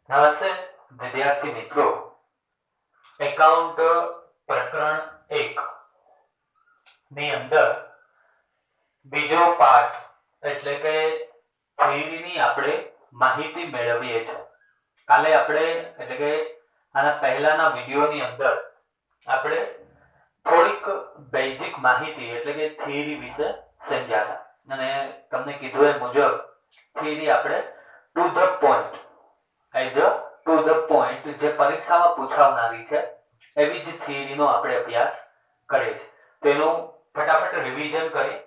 નમસ્તે વિદ્યાર્થી મિત્રો, એકાઉન્ટ પ્રકરણ 1 ની અંદર બીજો પાઠ એટલે કે થિયરીની આપણે માહિતી મેળવીએ છીએ. કાલે આપણે એટલે કે આના પહેલાના વિડિયોની અંદર આપણે થોડીક બેઝિક માહિતી એટલે કે થિયરી વિશે સમજ્યા હતા અને તમને કીધું એ મુજબ થિયરી આપણે to the point as a to the point જે પરીક્ષામાં પૂછાવનારી છે એવી જ થિયરીનો આપણે અભ્યાસ કરીએ છીએ. તેનું ફટાફટ રિવિઝન કરી.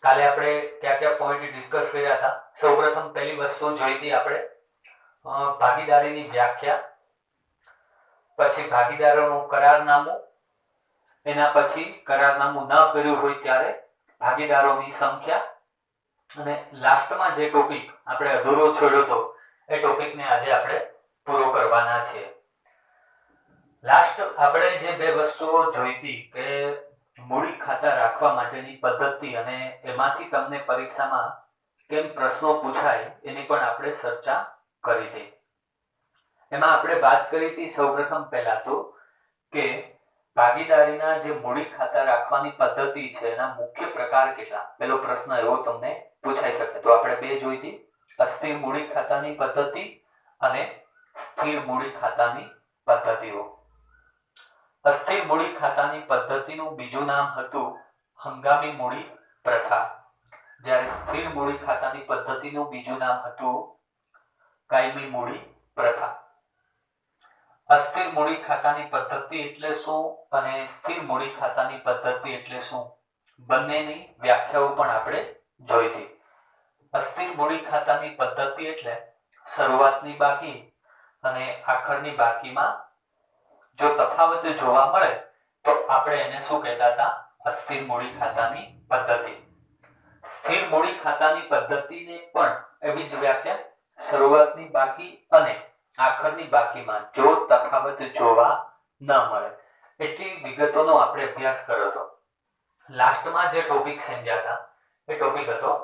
કાલે આપણે કયા કયા પોઈન્ટ ડિસ્કસ કર્યા હતા. સૌપ્રથમ પહેલી વસ્તુ જોઈ હતી આપણે ભાગીદારીની વ્યાખ્યા, પછી ભાગીદારોનું કરારનામું, એના પછી કરારનામું ન કર્યું હોય ત્યારે ભાગીદારોની સંખ્યા, અને લાસ્ટમાં જે ટોપિક આપણે અધૂરો છોડ્યો હતો એ ટોપિકને આજે આપણે પૂરો કરવાના છે. લાસ્ટ આપણે જે બે વસ્તુઓ જોઈ હતી કે મૂડી ખાતા રાખવા માટેની પદ્ધતિ અને એમાંથી તમને પરીક્ષામાં કેમ પ્રશ્નો પૂછાય એની પણ આપણે ચર્ચા કરી હતી. એમાં આપણે વાત કરી હતી સૌપ્રથમ પહેલા તો કે ભાગીદારીના જે મૂડી ખાતા રાખવાની પદ્ધતિ છે એના મુખ્ય પ્રકાર કેટલા. પેલો પ્રશ્ન એવો તમને પૂછાઈ શકે. તો આપણે બે જોઈ હતી, અસ્થિર મૂડી ખાતાની પદ્ધતિ અને સ્થિર મૂડી ખાતાની પદ્ધતિઓ. અસ્થિર મૂડી ખાતાની પદ્ધતિનું બીજું નામ હતું હંગામી મૂડી પ્રથા, જ્યારે સ્થિર મૂડી ખાતાની પદ્ધતિનું બીજું નામ હતું કાયમી મૂડી પ્રથા. અસ્થિર મૂડી ખાતાની પદ્ધતિ એટલે શું અને સ્થિર મૂડી ખાતાની પદ્ધતિ એટલે શું, બંનેની વ્યાખ્યાઓ પણ આપણે જોઈ હતી. અસ્થિર મૂડી ખાતાની પદ્ધતિ એટલે શરૂઆતની બાકી અને આખરની બાકીમાં જો તફાવત જોવા મળે તો આપણે એને શું કહેતા હતા, અસ્થિર મૂડી ખાતાની પદ્ધતિ. સ્થિર મૂડી ખાતાની પદ્ધતિને પણ એવી જ વ્યાખ્યા, શરૂઆતની બાકી અને આખરની બાકીમાં જો તફાવત જોવા ન મળે એટલી વિગતોનો આપણે અભ્યાસ કર્યો હતો. લાસ્ટમાં જે ટોપિક સમજ્યા હતા એ ટોપિક હતો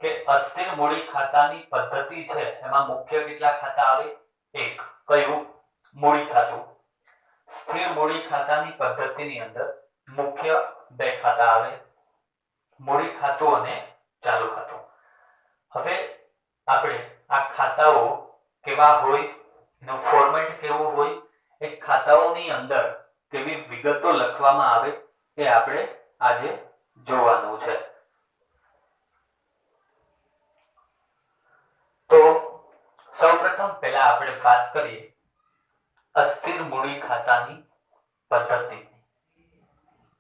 કે અસ્થિર મૂડી ખાતાની પદ્ધતિ છે એમાં મુખ્ય કેટલા ખાતા આવે, એક. કયું? મૂડી ખાતું. સ્થિર મૂડી ખાતાની પદ્ધતિની અંદર મુખ્ય બે ખાતા આવે, મૂડી ખાતું અને ચાલુ ખાતું. હવે આપણે આ ખાતાઓ કેવા હોય, એનું ફોર્મેટ કેવું હોય, એ ખાતાઓની અંદર કેવી વિગતો લખવામાં આવે એ આપણે આજે જોવાનું છે. તો સૌપ્રથમ પહેલા આપણે વાત કરીએ અસ્થિર મૂડી ખાતાની પદ્ધતિ.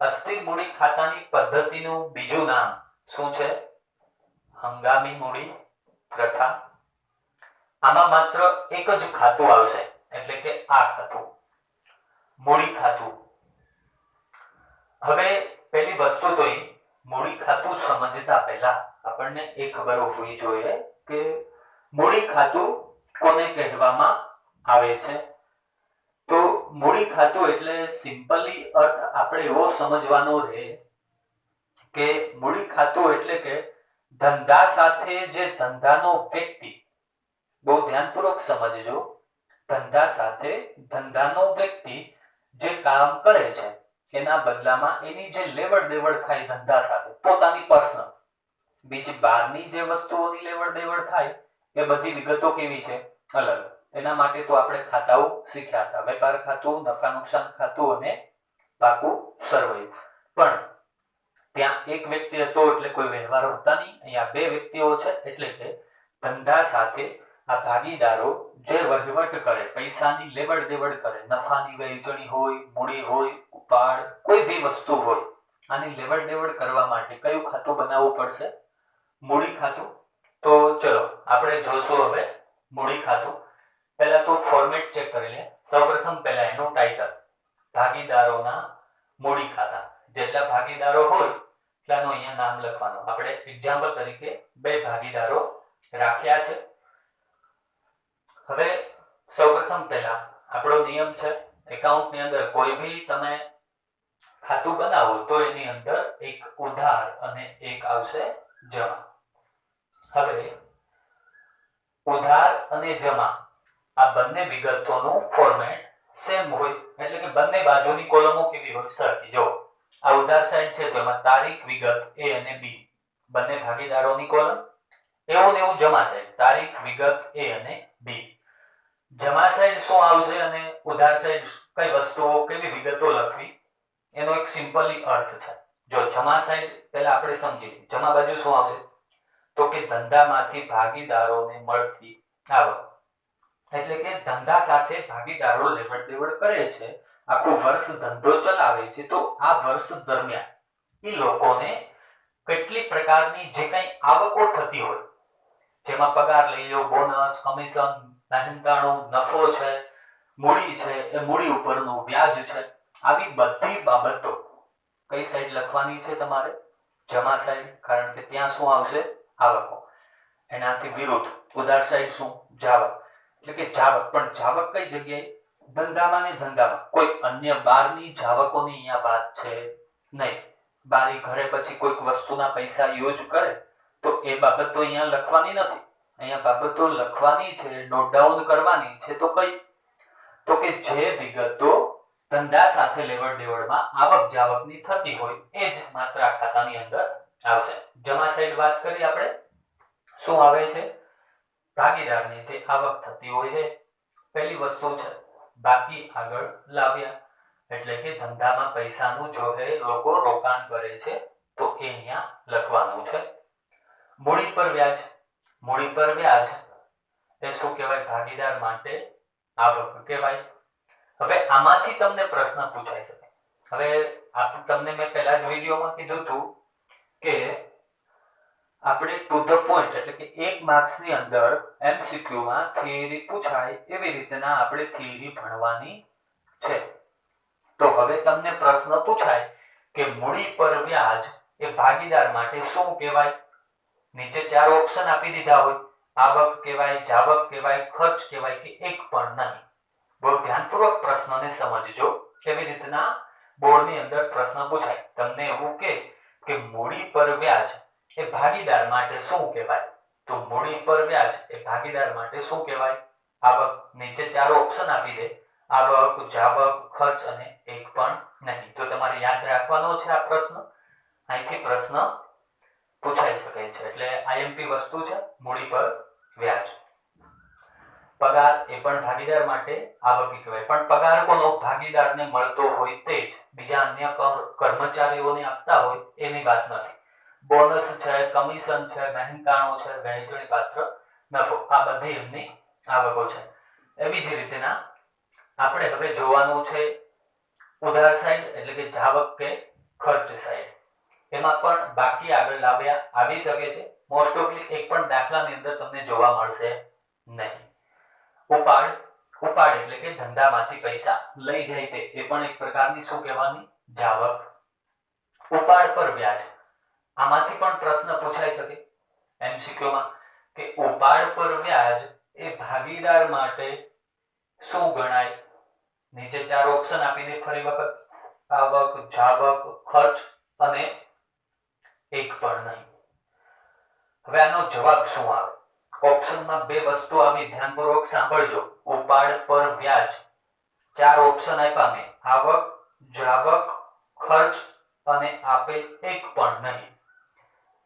અસ્થિર મૂડી ખાતાની પદ્ધતિનું બીજું નામ શું છે? હંગામી મૂડી પ્રથા. આમાં માત્ર એક જ ખાતું આવશે એટલે કે આ ખાતું, મૂડી ખાતું. હવે પહેલી વસ્તુ તો એ મૂડી ખાતું સમજતા પહેલા આપણને એ ખબર હોવી જોઈએ કે મૂડી ખાતું કોને કહેવામાં આવે છે. તો મૂડી ખાતું એટલે સિમ્પલી અર્થ આપણે એવો સમજવાનો રહે કે મૂડી ખાતું એટલે કે ધંધા સાથે જે ધંધાનો વ્યક્તિ, બહુ ધ્યાનપૂર્વક સમજજો, ધંધા સાથે ધંધાનો વ્યક્તિ જે કામ કરે છે એના બદલામાં એની જે લેવડ દેવડ થાય ધંધા સાથે, પોતાની પર્સનલ, બીજી બહારની જે વસ્તુઓની લેવડ દેવડ થાય એ બધી વિગતો કેવી છે, અલગ. એના માટે તો આપણે ખાતાઓ શીખ્યા હતા, વેપાર ખાતું, નફા નુકસાન ખાતું અને પાકું સરવૈયું. પણ ત્યાં એક વ્યક્તિ હતો એટલે કોઈ વ્યવહારો હતા નહીં. અહીંયા બે વ્યક્તિઓ છે એટલે કે ધંધા સાથે આ ભાગીદારો જે વહીવટ કરે, પૈસાની લેવડ દેવડ કરે, નફાની વહેંચણી હોય, મૂડી હોય, ઉપાડ, કોઈ બી વસ્તુ હોય, આની લેવડ દેવડ કરવા માટે કયું ખાતું બનાવવું પડશે? મૂડી ખાતું. તો ચલો આપણે જોશું હવે મૂડી ખાતું. પહેલા તો ફોર્મેટ ચેક કરી લે. સૌપ્રથમ પહેલા એનું ટાઇટલ, ભાગીદારોના મૂડી ખાતા. જેટલા ભાગીદારો હોય એટલાનું અહીંયા નામ લખવાનું. આપણે એક્ઝામ્પલ તરીકે બે ભાગીદારો રાખ્યા છે. હવે સૌપ્રથમ પહેલા આપણો નિયમ છે એકાઉન્ટની અંદર કોઈ બી તમે ખાતું બનાવો તો એની અંદર એક ઉધાર અને એક આવશે જમા. હવે ઉધાર અને જમા આ બંને વિગતોનું ફોર્મેટ સેમ હોય, એટલે કે બંને બાજુની કોલમો કેવી હોય? સરખી. જો આ ઉધાર સાઈડ છે તો એમાં તારીખ, વિગત A અને B બંને ભાગીદારોની કોલમ. એવું ને એવું જમા સાઈડ, તારીખ, વિગત A અને B. જમા સાઈડ શું આવશે અને ઉધાર સાઈડ કઈ વસ્તુઓ, કેવી વિગતો લખવી, એનો એક સિમ્પલી અર્થ છે. જો જમા સાઈડ પહેલા આપણે સમજીએ. જમા બાજુ શું આવશે? તો કે ધંધામાંથી ભાગીદારોને મળતી આવક. એટલે કે ધંધા સાથે ભાગીદારો લેવડ દેવડ કરે છે, આખું વર્ષ ધંધો ચલાવે છે, તો આ વર્ષ દરમિયાન એ લોકોને કેટલી પ્રકારની જે કઈ આવકો થતી હોય, જેમાં પગાર લઈ લો, બોનસ, કમિશન, મહેનતાણું, નફો છે, મૂડી છે, એ મૂડી ઉપરનું વ્યાજ છે, આવી બધી બાબતો કઈ સાઈડ લખવાની છે તમારે? જમા સાઈડ. કારણ કે ત્યાં શું આવશે? આવકો. એનાથી વિરુદ્ધ ઉધાર સાઈડ શું? જાવક. એટલે કે જાવક. પણ જાવક કઈ જગ્યાએ? ધંધામાં ને ધંધામાં. કોઈ અન્ય બહારની જાવકોની અહીંયા વાત છે નહીં. બારી ઘરે પછી કોઈક વસ્તુના પૈસા યુઝ કરે તો એ બાબત તો અહીંયા લખવાની નથી. અહીંયા બાબતો લખવાની છે, નોટ ડાઉન કરવાની છે. તો કઈ? તો કે જે વિગતો ધંધા સાથે લેવડ દેવડમાં આવક જાવકની થતી હોય એ જ માત્ર આ ખાતાની અંદર આવશે. જમા સાઈડ વાત કરી આપણે. શું આવે છે? ભાગીદારની જે આવક થતી હોય એ પહેલી વસ્તુ છે. બાકી આગળ લાવ્યા, એટલે કે ધંધામાં પૈસાનું જો એ લોકો રોકાણ કરે છે તો એ અહીંયા લખવાનું છે. મૂડી પર વ્યાજ. મૂડી પર વ્યાજ એ શું કહેવાય? ભાગીદાર માટે આવક કહેવાય. હવે આમાંથી તમને પ્રશ્ન પૂછાઈ શકે. હવે તમને મેં પહેલા જ વિડીયોમાં કીધું હતું કે આપણે ટુ ધ પોઈન્ટ, એટલે કે 1 માર્ક્સની અંદર MCQ માં થિયરી પૂછાય એવી રીતના આપણે થિયરી ભણવાની છે. તો હવે તમને પ્રશ્ન પૂછાય કે મૂડી પર વ્યાજ એ ભાગીદાર માટે શું કહેવાય? નીચે 4 ઓપ્શન આપી દીધા હોય. આવક કહેવાય, જાવક કહેવાય, ખર્ચ કહેવાય કે એક પણ નહીં. બહુ ધ્યાનપૂર્વક પ્રશ્નને સમજજો. કેવી રીતના બોર્ડની અંદર પ્રશ્ન પૂછાય. તમને એવું કે મૂડી પર વ્યાજ એ ભાગીદાર માટે શું કહેવાય? તો મૂડી પર વ્યાજ એ ભાગીદાર માટે શું કહેવાય? આવક. નીચે 4 ઓપ્શન આપી દે. આવક, જાવક, ખર્ચ અને એક પણ નહીં. તો તમારે યાદ રાખવાનો છે આ પ્રશ્ન. અહીંથી પ્રશ્ન પૂછાઈ શકે છે. એટલે IMP વસ્તુ છે મૂડી પર વ્યાજ. પગાર એ પણ ભાગીદાર માટે આવક કહેવાય. પણ પગાર કોનો? ભાગીદારને મળતો હોય તે જ. બીજા અન્ય કર્મચારીઓને આપતા હોય એની વાત નથી. બોનસ છે, કમિશન છે, મહેનતાણું છે, વહેંચણી પાત્ર નફો, આ બધી એમની આવકો છે. એવી જ રીતના આપણે હવે જોવાનું છે ઉધાર સાઈડ, એટલે કે જાવક કે ખર્ચ સાઈડ. એમાં પણ બાકી આગળ લાવ્યા આવી શકે છે. મોસ્ટ ઓફલી એક પણ દાખલાની અંદર તમને જોવા મળશે નહીં. ઉપાડ. ઉપાડ એટલે કે ધંધામાંથી પૈસા લઈ જાય તે, એ પણ એક પ્રકારની શું કહેવાની? જાવક. ઉપાડ પર વ્યાજ. આમાંથી પણ પ્રશ્ન પૂછાઈ શકે MCQ માં કે ઉપાડ પર વ્યાજ એ ભાગીદાર માટે શું ગણાય? નીચે 4 ઓપ્શન આપી દે ફરી વખત. આવક, જાવક, ખર્ચ અને એક પણ નહીં. હવે આનો જવાબ શું આવે? ઓપ્શનમાં 2 વસ્તુ આવી, ધ્યાનપૂર્વક સાંભળજો. ઉપાડ પર વ્યાજ 4 ઓપ્શન આપ્યા મેં. આવક, જાવક, ખર્ચ અને આપેલ એક પણ નહીં.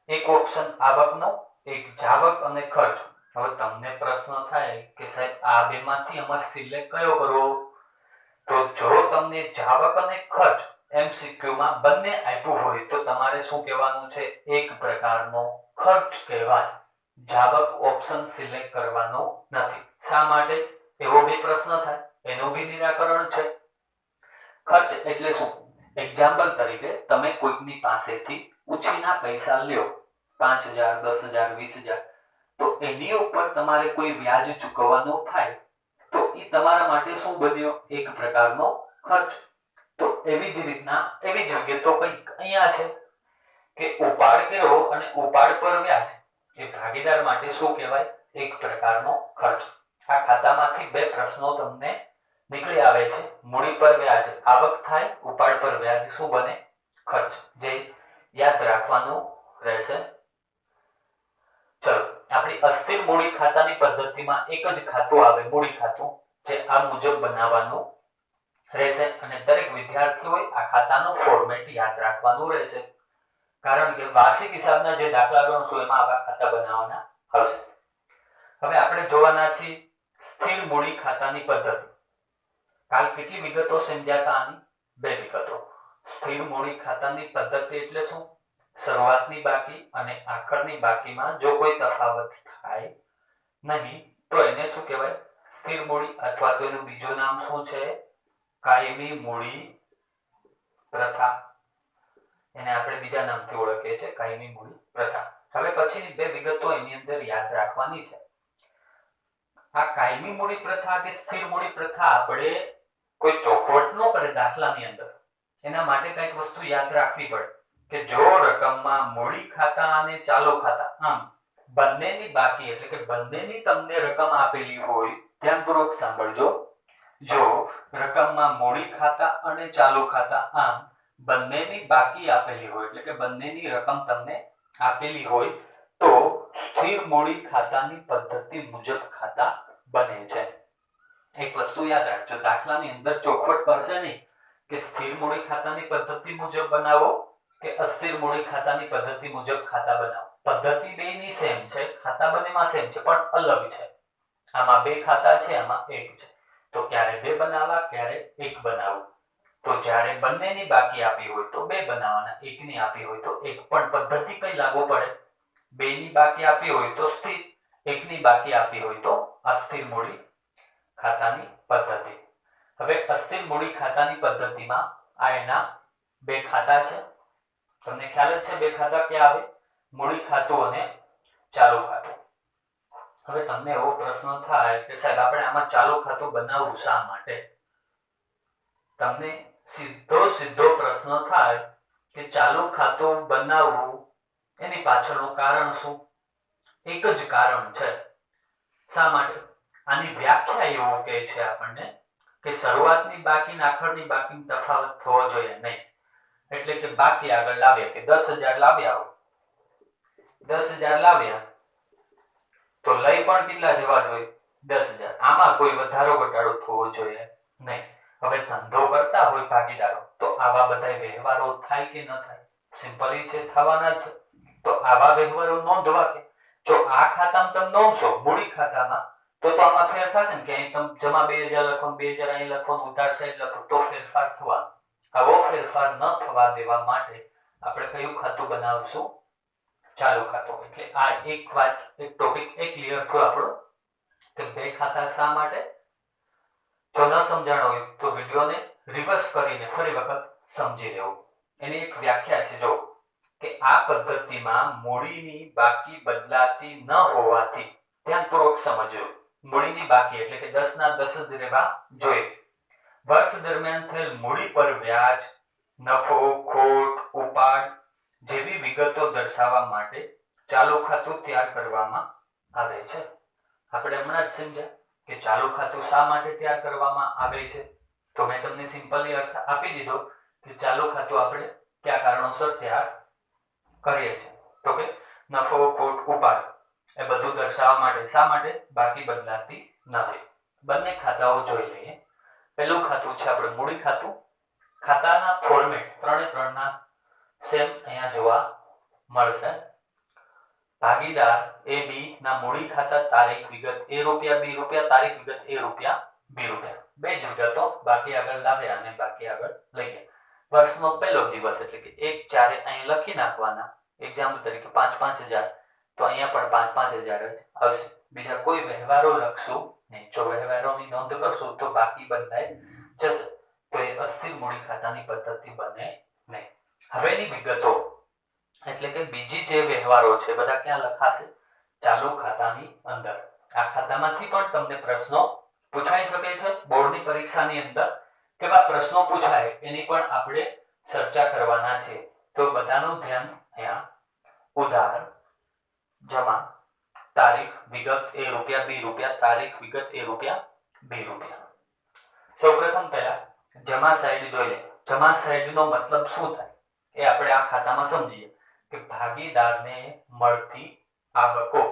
એક ઓપ્શન આવકનો, એક જાવક અને ખર્ચ. હવે તમને પ્રશ્ન થાય કે સાહેબ આ બેમાંથી અમારે સિલેક્ટ કયો કરવો? તો જો તમને જાવક અને ખર્ચ MCQ માં બંને આપ્યું હોય તો તમારે શું કહેવાનું છે? એક પ્રકારનો ખર્ચ કહેવાય. જાવક ઓપ્શન સિલેક્ટ કરવાનો નથી. શા માટે? એવો બી પ્રશ્ન થાય, એનું બી નિરાકરણ છે. ખર્ચ એટલે શું? એક્ઝામ્પલ તરીકે તમે કોઈકની પાસેથી ઉછીના પૈસા લ્યો, 5000, 10000, 20000, તો એની ઉપર તમારે કોઈ વ્યાજ ચૂકવવાનું થાય તો એ તમારા માટે શું બન્યો? એક પ્રકારનો ખર્ચ. તો એવી જ રીતના એવી જ વિગતો કંઈક અહીંયા છે કે ઉપાડ કર્યો અને ઉપાડ પર વ્યાજ એ ભાગીદાર માટે શું કહેવાય? એક પ્રકારનો ખર્ચ. આ ખાતામાંથી 2 પ્રશ્નો તમને નીકળી આવે છે. મૂડી પર વ્યાજ આવક થાય, ઉપાડ પર વ્યાજ શું બને? ખર્ચ. જે યાદ રાખવાનું રહેશે. ચલો આપણી અસ્થિર મૂડી ખાતાની પદ્ધતિમાં એક જ ખાતું આવે, મૂડી ખાતું, જે આ મુજબ બનાવવાનું રહેશે અને દરેક વિદ્યાર્થીઓએ આ ખાતાનું ફોર્મેટ યાદ રાખવાનું રહેશે, કારણ કે વાર્ષિક હિસાબના જે દાખલા ગણશું એમાં આવા ખાતા બનાવવાના આવશે. હવે આપણે જોવાના છીએ સ્થિર મૂડી ખાતાની પદ્ધતિ. કાલ કેટલી વિગતો સમજ્યા હતા આની? 2 વિગતો. સ્થિર મૂડી ખાતાની પદ્ધતિ એટલે શું? શરૂઆતની બાકી અને આખરની બાકીમાં જો કોઈ તફાવત થાય નહીં તો એને શું કહેવાય? સ્થિર મૂડી, અથવા તો એનું બીજું નામ શું છે? કાયમી મૂડી પ્રથા. એને આપણે બીજા નામથી ઓળખીએ છીએ, કાયમી મૂડી પ્રથા. હવે પછીની 2 વિગતો એની અંદર યાદ રાખવાની છે. આ કાયમી મૂડી પ્રથા કે સ્થિર મૂડી પ્રથા આપણે કોઈ ચોખવટ ન કરે દાખલાની અંદર, એના માટે કંઈક વસ્તુ યાદ રાખવી પડે કે જો રકમમાં મૂડી ખાતા અને ચાલુ ખાતા આમ બંનેની બાકી, એટલે કે બંનેની તમને રકમ આપેલી હોય, ધ્યાનપૂર્વક સાંભળજો. જો રકમમાં મૂડી ખાતા અને ચાલુ ખાતા આમ બંનેની બાકી આપેલી હોય, એટલે કે બંનેની રકમ તમને આપેલી હોય, તો સ્થિર મૂડી ખાતાની પદ્ધતિ મુજબ ખાતા બને છે. એક વસ્તુ યાદ રાખજો, દાખલાની અંદર ચોખવટ કરશે નહીં કે સ્થિર મૂડી ખાતાની પદ્ધતિ મુજબ બનાવો કે અસ્થિર મૂડી ખાતાની પદ્ધતિ મુજબ ખાતા બનાવો. પદ્ધતિ બેયની સેમ છે, ખાતા બંનેમાં સેમ છે, પણ અલગ છે. આમાં 2 ખાતા છે, આમાં 1 છે, તો ક્યારે 2 બનાવવા, ક્યારે 1 બનાવવું. તો જ્યારે બંનેની બાકી આપી હોય તો 2 બનાવવાના, 1ની આપી હોય તો 1. પણ પદ્ધતિ કઈ લાગુ પડે? 2ની બાકી આપી હોય તો સ્થિર, 1ની બાકી આપી હોય તો અસ્થિર મૂડી ખાતાની પદ્ધતિ. હવે અસ્થિર મૂડી ખાતાની પદ્ધતિમાં આ એના 2 ખાતા છે. તમને ખ્યાલ જ છે 2 ખાતા ક્યાં આવે? મૂડી ખાતું અને ચાલુ ખાતું. હવે તમને એવો પ્રશ્ન થાય કે સાહેબ આપણે આમાં ચાલુ ખાતું બનાવવું શા માટે? તમને સીધો પ્રશ્ન થાય કે ચાલુ ખાતું બનાવવું એની પાછળનું કારણ શું? એક જ કારણ છે. શા માટે? આની વ્યાખ્યા એવું કહે છે આપણને કે શરૂઆતની બાકી અને આખરની બાકીનો તફાવત થવો જોઈએ નહીં. એટલે કે બાકી આગળ લાવ્યા, કે 10,000 લાવ્યા હોય, 10,000 લાવ્યા તો લઈ પણ કેટલા જવા જોઈએ? 10,000. આમાં કોઈ વધારો ઘટાડો થવો જોઈએ નહીં. હવે ધંધો કરતા હોય ભાગીદારો, તો આવા બધા વ્યવહારો થાય કે ન થાય? સિમ્પલી છે, થવાના જ છે. તો આવા વ્યવહારો નોંધવા કે જો આ ખાતામાં તમે નોંધશો મૂડી ખાતામાં, તો આમાં ફેર થશે ને કે અહીં તમે જમા 2,000 લખો, 2,000 અહીં લખો, ઉધાર સાઈડ લખો, તો ફેરફાર થવાનો. આવો ફેરફાર ન થવા દેવા માટે આપણે કયું ખાતું બનાવશું? ચાલુ ખાતું. એટલે આ એક વાત, એક ટોપિક ક્લિયર થયો આપણો કે 2 ખાતા શા માટે. જો ન સમજાણો હોય તો વિડીયોને રિવર્સ કરીને ફરી વખત સમજી લેવું. એની એક વ્યાખ્યા છે, જો કે આ પદ્ધતિમાં મૂડીની બાકી બદલાતી ન હોવાથી, ધ્યાનપૂર્વક સમજો, મૂડીની બાકી એટલે કે 10 ના 10 જ રહેવા જોઈએ. વર્ષ દરમિયાન થયેલ મૂડી પર વ્યાજ, નફો, ખોટ, ઉપાડ જેવી વિગતો દર્શાવવા માટે ચાલુ ખાતું તૈયાર કરવામાં આવે છે. આપણે હમણાં જ સમજ્યા કે ચાલુ ખાતું શા માટે તૈયાર કરવામાં આવે છે. તો મેં તમને સિમ્પલી અર્થ આપી દીધો કે ચાલુ ખાતું આપણે કયા કારણોસર તૈયાર કરીએ છીએ. તો કે નફો, ખોટ, ઉપાડ એ બધું દર્શાવવા માટે. શા માટે? બાકી બદલાતી નથી. બંને ખાતાઓ જોઈ લઈએ. પહેલું ખાતું છે આપણે મૂડી ખાતું. ખાતાના ફોર્મેટ 3 ના સેમ અહીંયા જોવા મળશે. ભાગીદાર એ બી ના મૂડી ખાતા તારીખ વિગત A રૂપિયા, B રૂપિયા, તારીખ વિગત A રૂપિયા, B રૂપિયા. 2 જ વિગતો બાકી આગળ લાવ્યા અને બાકી આગળ લઈ ગયા. વર્ષનો પહેલો દિવસ એટલે કે 1/4 અહીં લખી નાખવાના. એક્ઝામ્પલ તરીકે 5,000, તો અહીંયા પણ 5,000 જ આવશે. બીજા કોઈ વ્યવહારો લખશું નહીં. જો વ્યવહારોની નોંધ કરશું તો બાકી બદલાઈ જશે. તો એ અસ્થિર મૂડી ખાતાની પદ્ધતિ બને નહીં. હવેની વિગતો એટલે કે બીજી જે વ્યવહારો છે બધા ક્યાં લખાશે? ચાલુ ખાતાની અંદર. આ ખાતામાંથી પણ તમને પ્રશ્નો પૂછાઈ શકે છે. બોર્ડની પરીક્ષાની અંદર કેવા પ્રશ્નો પૂછાય એની પણ આપણે ચર્ચા કરવાના છે. તો બધાનું ધ્યાન અહીંયા. ઉધાર, જમા, તારીખ વિગત A રૂપિયા, B રૂપિયા, તારીખ વિગત A રૂપિયા, B રૂપિયા. સૌપ્રથમ પહેલા જમા સાઈડ જોઈ લે. જમા સાઈડનો મતલબ શું થાય એ આપણે આ ખાતામાં સમજીએ કે ભાગીદારને મળતી આવકો.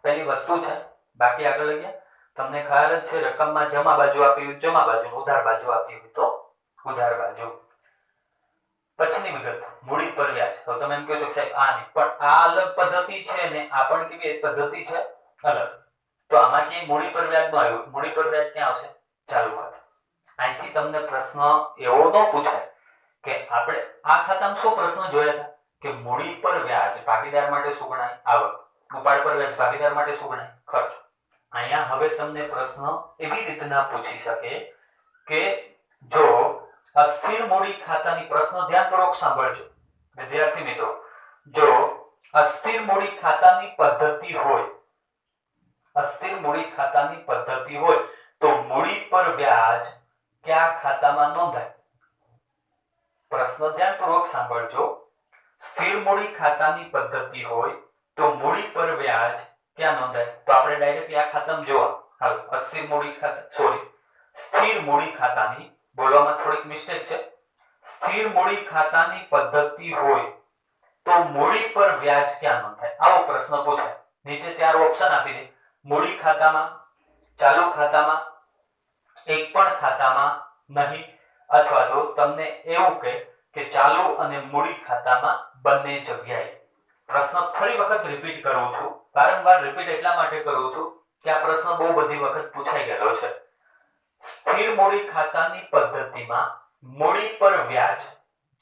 પહેલી વસ્તુ છે. બાકી આગળ ગયા તમને ખ્યાલ જ છે, રકમમાં જમા બાજુ આપી હોય જમા બાજુ, ઉધાર બાજુ આપી હોય તો ઉધાર બાજુ. પછીની વિગત મૂડી પર વ્યાજ. તો તમે એમ કહો છો કે સાહેબ આ નહીં, પણ આ અલગ પદ્ધતિ છે ને આ પણ કેવી પદ્ધતિ છે અલગ. તો આમાં ક્યાંય મૂડી પર વ્યાજ ન આવ્યું. મૂડી પર વ્યાજ ક્યાં આવશે? ચાલુ ખાતા. અહીંથી તમને પ્રશ્ન એવો ન પૂછાય કે આપણે આ ખાતામાં શું પ્રશ્ન જોયા હતા કે મૂડી પર વ્યાજ ભાગીદાર માટે શું ગણાય? આવક. ઉપાડ પર વ્યાજ ભાગીદાર માટે શું ગણાય? ખર્ચ. અહીંયા હવે તમને પ્રશ્ન એવી રીતના પૂછી શકે કે જો અસ્થિર મૂડી ખાતાની, પ્રશ્ન ધ્યાનપૂર્વક સાંભળજો વિદ્યાર્થી મિત્રો, જો અસ્થિર મૂડી ખાતાની પદ્ધતિ હોય, અસ્થિર મૂડી ખાતાની પદ્ધતિ હોય તો મૂડી પર વ્યાજ કયા ખાતામાં નોંધાય? પ્રશ્ન ધ્યાનપૂર્વક સાંભળજો. સ્થિર મૂડી ખાતાની પદ્ધતિ હોય તો મૂડી પર વ્યાજ ક્યાં નોંધાય? તો આપણે ડાયરેક્ટલી આ ખાતામાં જોવા. હાલો, અસ્થિર મૂડી ખાતા, સ્થિર મૂડી ખાતાની, બોલવામાં થોડીક મિસ્ટેક છે. સ્થિર મૂડી ખાતાની પદ્ધતિ હોય તો મૂડી પર વ્યાજ ક્યાં નોંધાય? આવો પ્રશ્ન પૂછાય. નીચે 4 ઓપ્શન આપી દે. મૂડી ખાતામાં, ચાલુ ખાતામાં, એક પણ ખાતામાં નહીં, અથવા તો તમને એવું કે ચાલુ અને મૂડી ખાતામાં બંને જગ્યાએ. પ્રશ્ન ફરી વખત રિપીટ કરું છું. વારંવાર રિપીટ એટલા માટે કરું છું કે આ પ્રશ્ન બહુ બધી વખત પૂછાઈ ગયેલો છે. સ્થિર મૂડી ખાતાની પદ્ધતિમાં મૂડી પર વ્યાજ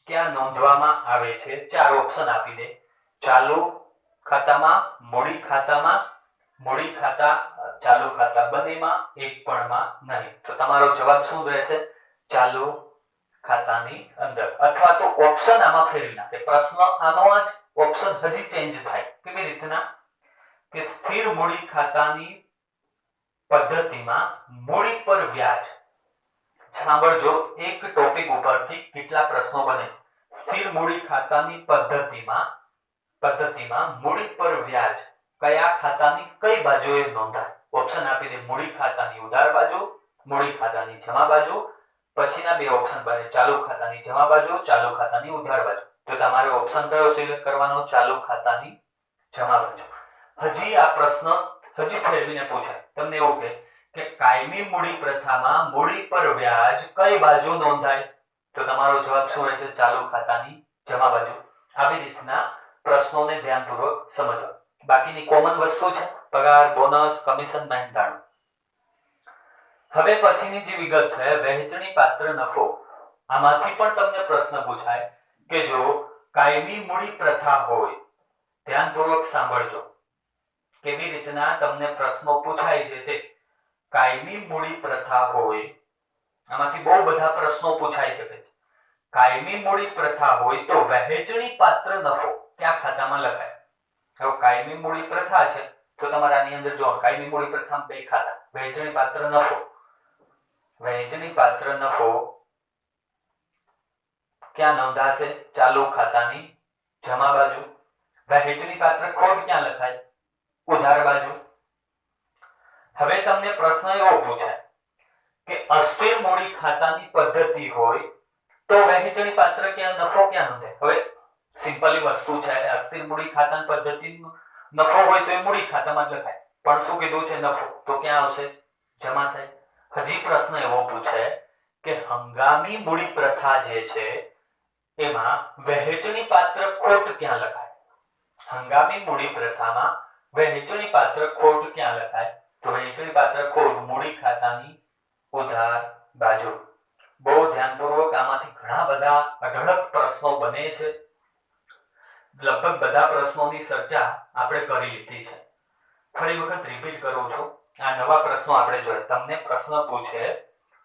ક્યાં નોંધવામાં આવે છે? 4 ઓપ્શન આપી દે. ચાલુ ખાતામાં, મૂડી ખાતામાં, મૂડી ખાતા, ચાલુ ખાતા બંનેમાં, એક પણમાં નહીં. તો તમારો જવાબ શું રહેશે? ચાલુ ખાતાની અંદર. અથવા તો ઓપ્શન આમાં ફેરવી નાખે. પ્રશ્ન આનો જ ઓપ્શન હજી ચેન્જ થાય. કેવી રીતના? કે સ્થિર મૂડી ખાતાની પદ્ધતિમાં મૂડી પર વ્યાજ. સાંભળજો, એક ટોપિક ઉપરથી કેટલા પ્રશ્નો બને છે. સ્થિર મૂડી ખાતાની પદ્ધતિમાં મૂડી પર વ્યાજ કયા ખાતાની કઈ બાજુએ નોંધાય? ઓપ્શન આપી દે. મૂડી ખાતાની ઉધાર બાજુ, મૂડી ખાતાની જમા બાજુ. પછીના 2 ઓપ્શન બને ચાલુ ખાતાની જમા બાજુ, ચાલુ ખાતાની ઉધાર બાજુ. તો તમારે ઓપ્શન કયો સિલેક્ટ કરવાનો? ચાલુ ખાતાની જમા બાજુ. હજી આ પ્રશ્ન હજી ફેરવીને પૂછાય. તમને એવું કે કાયમી મૂડી પ્રથામાં મૂડી પર વ્યાજ કઈ બાજુ નોંધાય? તો તમારો જવાબ શું રહેશે? ચાલુ ખાતાની જમા બાજુ. આવી રીતના પ્રશ્નોને ધ્યાનપૂર્વક સમજવા. બાકીની કોમન વસ્તુ છે પગાર, બોનસ, કમિશન, મહેનતાણું. હવે પછીની જે વિગત છે વહેંચણી પાત્ર નફો. આમાંથી પણ તમને પ્રશ્ન પૂછાય કે જો કાયમી મૂડી પ્રથા હોય, ધ્યાનપૂર્વક સાંભળજો કેવી રીતના તમને પ્રશ્નો પૂછાય છે તે. કાયમી મૂડી પ્રથા હોય, આમાંથી બહુ બધા પ્રશ્નો પૂછાઈ શકે છે. કાયમી મૂડી પ્રથા હોય તો વહેંચણી પાત્ર નફો કયા ખાતામાં લખાય? હવે કાયમી મૂડી પ્રથા છે તો તમારે આની અંદર જો કાયમી મૂડી પ્રથામાં 2 ખાતા. વહેંચણી પાત્ર નફો, વહેંચણી પાત્ર નફો ક્યાં નોંધાશે? ચાલુ ખાતાની જમા બાજુ. વહેંચણી પાત્ર ખોટ ક્યાં લખાય? ઉધાર બાજુ. હવે તમને પ્રશ્ન એવો પૂછાય કે અસ્થિર મૂડી ખાતાની પદ્ધતિ હોય તો વહેંચણી પાત્ર ક્યાં, નફો ક્યાં નોંધાય? હવે સિમ્પલી વસ્તુ છે, અસ્થિર મૂડી ખાતાની પદ્ધતિ નફો હોય તો એ મૂડી ખાતામાં જ લખાય. પણ શું કીધું છે? નફો. તો ક્યાં આવશે? જમા સાહેબ. હજી પ્રશ્ન એવો પૂછે કે હંગામી મૂડી પ્રથા જે છે એમાં વહેંચણી પાત્ર ખોટ ક્યાં લખાય? હંગામી મૂડી પ્રથામાં વહેંચણી પાત્ર ખોટ ક્યાં લખાય? તો વહેંચણી પાત્ર ખોટ મૂડી ખાતાની ઉધાર બાજુ. બહુ ધ્યાનપૂર્વક, આમાંથી ઘણા બધા અઢળક પ્રશ્નો બને છે. લગભગ બધા પ્રશ્નોની ચર્ચા આપણે કરી લીધી છે. ફરી વખત રિપીટ કરું છું. આ નવા પ્રશ્નો આપણે જોઈએ. તમને પ્રશ્ન પૂછે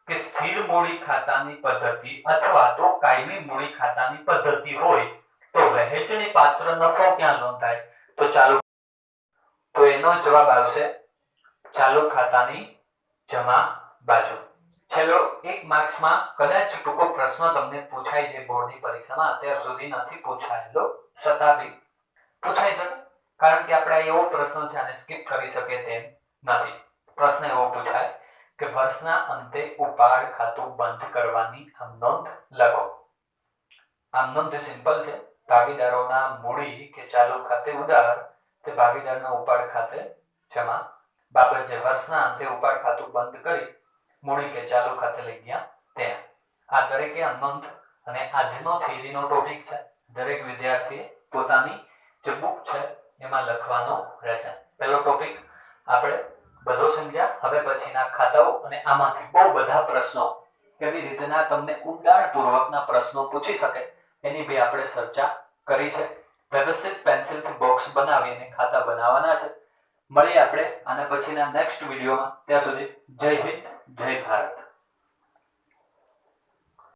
કે સ્થિર મૂડી ખાતાની પદ્ધતિ અથવા તો કાયમી મૂડી ખાતાની પદ્ધતિ હોય તો વહેંચણી પાત્ર નફો ક્યાં નોંધાય? તો ચાલુ. તો એનો જવાબ આવશે ચાલુ ખાતાની જમા બાજુ. ચલો, 1 માર્ક્સમાં કદાચ ટૂંકો પ્રશ્ન તમને પૂછાય છે બોર્ડની પરીક્ષામાં. અત્યાર સુધી નથી પૂછાયેલો, છતાં બી પૂછાઈ શકે. કારણ કે આપણે એવો પ્રશ્ન છે આને સ્કીપ કરી શકે તેમ નથી. પ્રશ્ન એવો પૂછાય કે વર્ષના અંતે ઉપાડ ખાતું બંધ કરવાની આમ નોંધ લખો. આમ નોંધ સિમ્પલ છે. ભાગીદારોના મૂડી કે ચાલુ ખાતે ઉધાર તે ભાગીદારના ઉપાડ ખાતે જેમાં બાબત જે વર્ષના અંતે ઉપાડ ખાતું બંધ કરી મૂડી કે ચાલુ ખાતે લઈ ગયા ત્યાં. આ દરેકે હનુમંત અને આજનો થિયરીનો ટોપિક છે. દરેક વિદ્યાર્થીએ પોતાની જે બુક છે એમાં લખવાનો રહેશે. પહેલો ટોપિક આપણે બધો સમજ્યા. હવે પછીના ખાતાઓ અને આમાંથી બહુ બધા પ્રશ્નો કેવી રીતના તમને ઊંડાણપૂર્વકના પ્રશ્નો પૂછી શકે એની બી આપણે ચર્ચા કરી છે. વ્યવસ્થિત પેન્સિલથી બોક્સ બનાવીને ખાતા બનાવવાના છે. મળીએ આપણે આના પછીના નેક્સ્ટ વિડીયોમાં. ત્યાં સુધી જય હિન્દ, જય ભારત.